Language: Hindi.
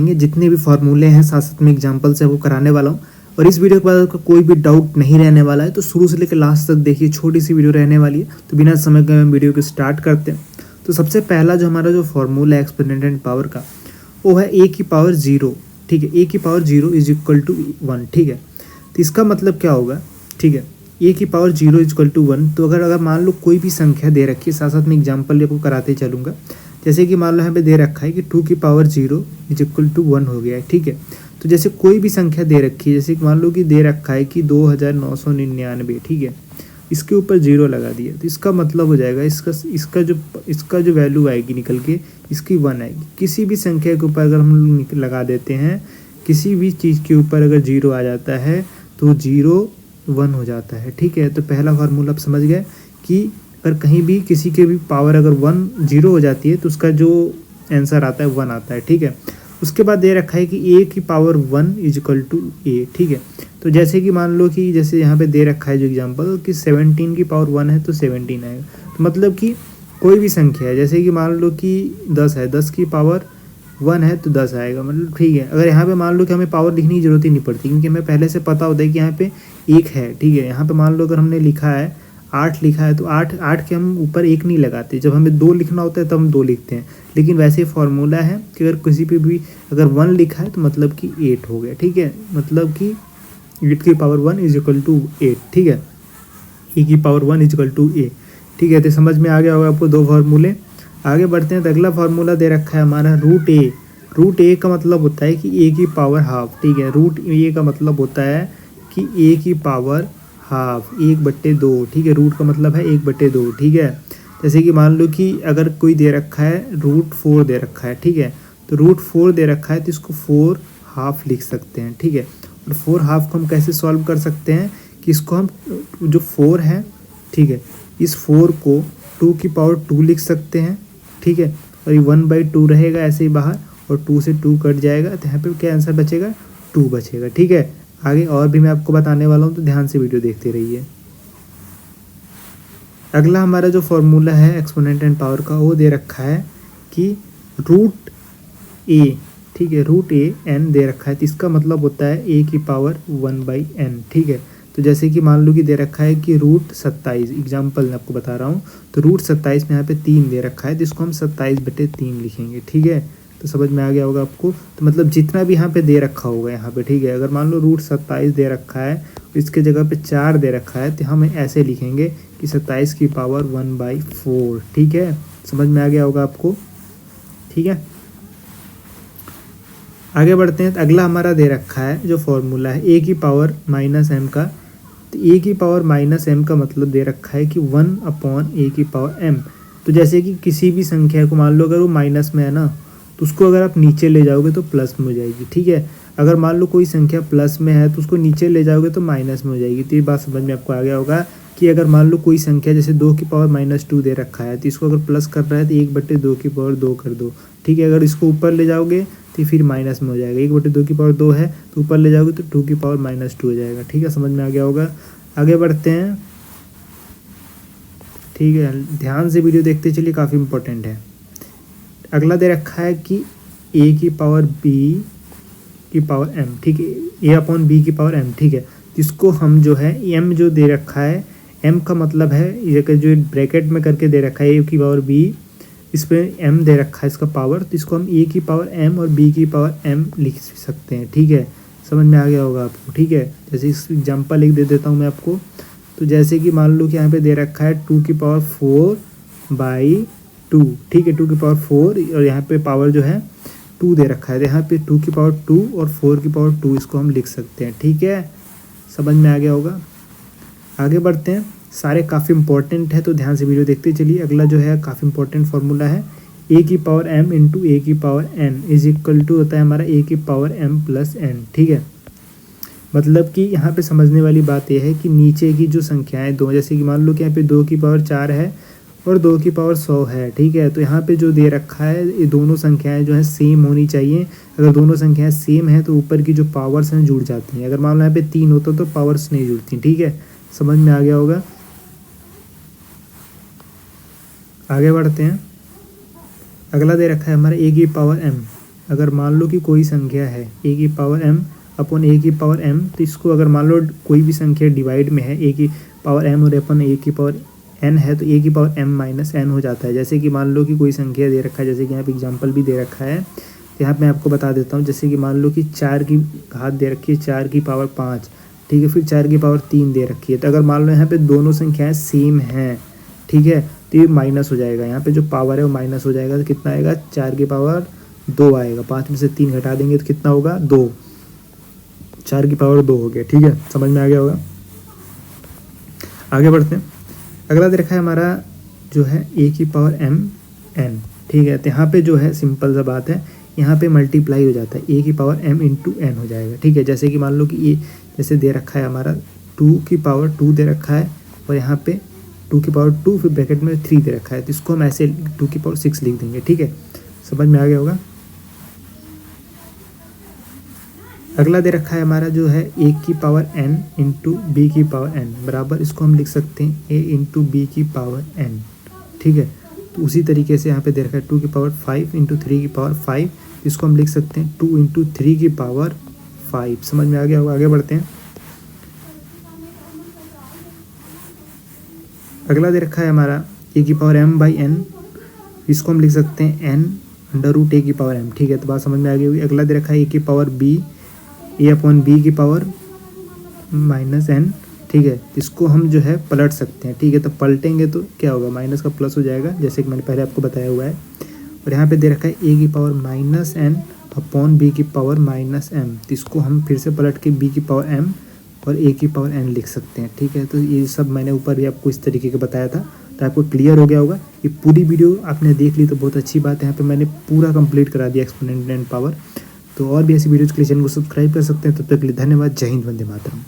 जितने भी फॉर्मूले हैं साथ साथ में एग्जाम्पल से वो कराने वाला हूँ। और इस वीडियो के बाद आपका कोई भी डाउट नहीं रहने वाला है, तो शुरू से लेकर लास्ट तक देखिए, छोटी सी वीडियो रहने वाली है। तो बिना समय के हम वीडियो को स्टार्ट करते हैं। तो सबसे पहला जो हमारा जो फॉर्मूला है एक्सपोनेंट पावर का, वो है ए की पावर 0। ठीक है, ए की पावर 0 इज इक्वल टू 1। ठीक है, तो इसका मतलब क्या होगा? ठीक है, ए की पावर 0 इज इक्वल टू 1। तो अगर मान लो कोई भी संख्या दे रखी है, साथ साथ में एग्जाम्पल आपको कराते चलूँगा। जैसे कि मान लो यहाँ पे दे रखा है कि 2 की पावर 0 इज इक्वल टू 1 हो गया है। ठीक है, तो जैसे कोई भी संख्या दे रखी है, जैसे कि मान लो कि दे रखा है कि 2999। ठीक है, इसके ऊपर 0 लगा दिया, तो इसका मतलब हो जाएगा इसका जो वैल्यू आएगी निकल के, इसकी 1 आएगी। किसी भी संख्या के ऊपर अगर हम लगा देते हैं, किसी भी चीज़ के ऊपर अगर 0 आ जाता है तो 0 1 हो जाता है। ठीक है, तो पहला फार्मूला आप समझ गए कि अगर कहीं भी किसी के भी पावर अगर 0 हो जाती है तो उसका जो आंसर आता है 1 आता है। ठीक है, उसके बाद दे रखा है कि ए की पावर 1 इज इक्वल टू ए। ठीक है, तो जैसे कि मान लो कि जैसे यहाँ पे दे रखा है जो एग्जांपल कि 17 की पावर 1 है तो 17 आएगा। तो मतलब कि कोई भी संख्या है, जैसे कि मान लो कि 10 है, 10 की पावर 1 है तो 10 आएगा। मतलब ठीक है, अगर यहाँ पे मान लो कि हमें पावर लिखने की जरूरत ही नहीं पड़ती, क्योंकि हमें पहले से पता होता है कि यहाँ पे 1 है। ठीक है, यहाँ पे मान लो अगर हमने लिखा है 8 लिखा है तो 8 के हम ऊपर 1 नहीं लगाते। जब हमें 2 लिखना होता है तब हम 2 लिखते हैं। लेकिन वैसे फार्मूला है कि अगर किसी पे भी अगर 1 लिखा है तो मतलब कि 8 हो गया। ठीक है, मतलब कि 8 की पावर 1 इज इक्वल टू 8। ठीक है, ए की पावर 1 इज इक्वल टू ए। ठीक है, तो समझ में आ गया होगा आपको दो फार्मूले। आगे बढ़ते हैं तो अगला फार्मूला दे रखा है हमारा रूट ए। रूट ए का मतलब होता है कि ए की पावर हाफ। ठीक है, रूट ए का मतलब होता है कि ए की पावर हाफ 1/2। ठीक है, रूट का मतलब है 1/2। ठीक है, जैसे कि मान लो कि अगर कोई दे रखा है रूट 4 दे रखा है। ठीक है, तो रूट 4 दे रखा है तो इसको 4 हाफ लिख सकते हैं। ठीक है, और 4 हाफ को हम कैसे सॉल्व कर सकते हैं कि इसको हम जो 4 है, ठीक है, इस 4 को 2 की पावर 2 लिख सकते हैं। ठीक है, और ये 1/2 रहेगा ऐसे ही बाहर, और 2 से 2 कट जाएगा, तो यहाँ पे क्या आंसर बचेगा? 2 बचेगा। ठीक है, आगे और भी मैं आपको बताने वाला हूँ, तो ध्यान से वीडियो देखते रहिए। अगला हमारा जो फॉर्मूला है एक्सपोनेंट एंड पावर का, वो दे रखा है कि रूट ए। ठीक है, रूट ए एन दे रखा है, तो इसका मतलब होता है ए की पावर 1/n। ठीक है, तो जैसे कि मान लो कि दे रखा है कि रूट 27, एग्जाम्पल मैं आपको बता रहा हूँ, तो रूट 27 में यहाँ पे 3 दे रखा है, तो इसको हम 27/3 लिखेंगे। ठीक है, तो समझ में आ गया होगा आपको। तो मतलब जितना भी यहाँ पे दे रखा होगा यहाँ पे, ठीक है, अगर मान लो रूट 27 दे रखा है, इसके जगह पे 4 दे रखा है, तो हम ऐसे लिखेंगे कि 27 की पावर 1/4। ठीक है, समझ में आ गया होगा आपको। ठीक है, आगे बढ़ते हैं। तो अगला हमारा दे रखा है जो फॉर्मूला है ए की पावर -m का। तो ए की पावर -m का मतलब दे रखा है कि 1/a की पावर m। तो जैसे कि किसी भी संख्या को मान लो अगर वो माइनस में है ना, तो उसको अगर आप नीचे ले जाओगे तो प्लस में हो जाएगी। ठीक है, अगर मान लो कोई संख्या प्लस में है तो उसको नीचे ले जाओगे तो माइनस में हो जाएगी। तो ये बात समझ में आपको आ गया होगा कि अगर मान लो कोई संख्या जैसे 2 की पावर -2 दे रखा है, तो इसको अगर प्लस कर रहा है तो 1/2 की पावर 2 कर दो। ठीक है, अगर इसको ऊपर ले जाओगे तो फिर माइनस में हो जाएगा। 1/2 की पावर 2 है तो ऊपर ले जाओगे तो 2 की पावर -2 हो जाएगा। ठीक है, समझ में आ गया होगा। आगे बढ़ते हैं। ठीक है, ध्यान से वीडियो देखते चलिए, काफ़ी इंपॉर्टेंट है। अगला दे रखा है कि ए की पावर b की पावर m। ठीक है, a/b की पावर m। ठीक है, इसको हम जो है m जो दे रखा है, m का मतलब है ये जो ब्रैकेट में करके दे रखा है a की पावर b, इस पे m दे रखा है इसका पावर, तो इसको हम a की पावर m और b की पावर m लिख सकते हैं। ठीक है, समझ में आ गया होगा आपको। ठीक है, जैसे इस एग्जाम्पल एक दे देता हूँ मैं आपको। तो जैसे कि मान लो कि यहाँ पे दे रखा है 2 की पावर 4/2। ठीक है, 2 की पावर 4 और यहाँ पे पावर जो है 2 दे रखा है, तो यहाँ पे 2 की पावर 2 और 4 की पावर 2 इसको हम लिख सकते हैं। ठीक है, समझ में आ गया होगा। आगे बढ़ते हैं, सारे काफ़ी इंपॉर्टेंट है तो ध्यान से वीडियो देखते चलिए। अगला जो है काफ़ी इंपॉर्टेंट फार्मूला है ए की पावर m इंटू ए की power n is equal to होता है हमारा ए की पावर m प्लस n। ठीक है, मतलब कि यहाँ पे समझने वाली बात यह है कि नीचे की जो संख्याएं दो, जैसे कि मान लो कि यहाँ पे 2 की पावर 4 है और 2 की पावर 100 है। ठीक है, तो यहाँ पे जो दे रखा है ये दोनों संख्याएं जो है सेम होनी चाहिए। अगर दोनों संख्याएं सेम है तो ऊपर की जो पावर्स हैं जुड़ जाती हैं। अगर मान लो यहाँ पे 3 होता तो पावर्स नहीं जुड़ती। ठीक है, समझ में आ गया होगा। आगे बढ़ते हैं। अगला दे रखा है हमारा ए की पावर m। अगर मान लो कि कोई संख्या है ए की पावर m अपॉन ए की पावर m, तो इसको अगर मान लो कोई भी संख्या डिवाइड में है ए की पावर m और अपन ए की पावर n है, तो ए की पावर m माइनस n हो जाता है। जैसे कि मान लो कि कोई संख्या दे रखा है, जैसे कि यहाँ पे एग्जांपल भी दे रखा है, तो यहाँ पे मैं आपको बता देता हूँ। जैसे कि मान लो कि 4 की घात दे रखी है 4 की पावर 5, ठीक है, फिर 4 की पावर 3 दे रखी है। तो अगर मान लो यहाँ पे दोनों संख्याएं सेम हैं, ठीक है, तो ये माइनस हो जाएगा, यहाँ पे जो पावर है वो माइनस हो जाएगा। तो कितना आएगा, 4 की पावर 2 आएगा। 5 में से 3 घटा देंगे तो कितना होगा, 2। 4 की पावर 2 हो गया, ठीक है, समझ में आ गया होगा। आगे बढ़ते हैं। अगला दे रखा है हमारा जो है ए की पावर m n, ठीक है। तो यहाँ पे जो है सिंपल सा बात है, यहाँ पे मल्टीप्लाई हो जाता है, ए की पावर m इंटू n हो जाएगा, ठीक है। जैसे कि मान लो कि ये जैसे दे रखा है हमारा 2 की पावर 2 दे रखा है, और यहाँ पे 2 की पावर 2 फिर ब्रैकेट में 3 दे रखा है, तो इसको हम ऐसे 2 की पावर 6 लिख देंगे, ठीक है, समझ में आ गया होगा। अगला दे रखा है हमारा जो है ए की पावर n इंटू बी की पावर n बराबर, इसको हम लिख सकते हैं a इंटू बी की पावर n, ठीक है। तो उसी तरीके से यहाँ पे दे रखा है 2 की पावर 5 इंटू 3 की पावर 5, इसको हम लिख सकते हैं 2 इंटू 3 की पावर 5, समझ में आ गया होगा। आगे बढ़ते हैं। अगला दे रखा है हमारा ए की पावर m बाई n, इसको हम लिख सकते हैं n अंडर रूट ए की पावर m, ठीक है, तो बात समझ में आ गई होगी। अगला दे रखा है ए की पावर b, ए अपॉन बी की पावर माइनस n, ठीक है, इसको हम जो है पलट सकते हैं, ठीक है। तो पलटेंगे तो क्या होगा, माइनस का प्लस हो जाएगा, जैसे कि मैंने पहले आपको बताया हुआ है। और यहाँ पे दे रखा है ए की power minus n upon B की पावर माइनस m, तो इसको हम फिर से पलट के बी की पावर m और ए की पावर n लिख सकते हैं, ठीक है। तो ये सब मैंने ऊपर भी आपको इस तरीके का बताया था, तो आपको क्लियर हो गया होगा। ये पूरी वीडियो आपने देख ली तो बहुत अच्छी बात है, यहाँ पे मैंने पूरा कंप्लीट करा दिया एक्सपोनेंट एंड पावर। तो और भी ऐसी वीडियोज़ के लिए चैनल को सब्सक्राइब कर सकते हैं। तब तक के लिए धन्यवाद। जय हिंद, वंदे मातरम।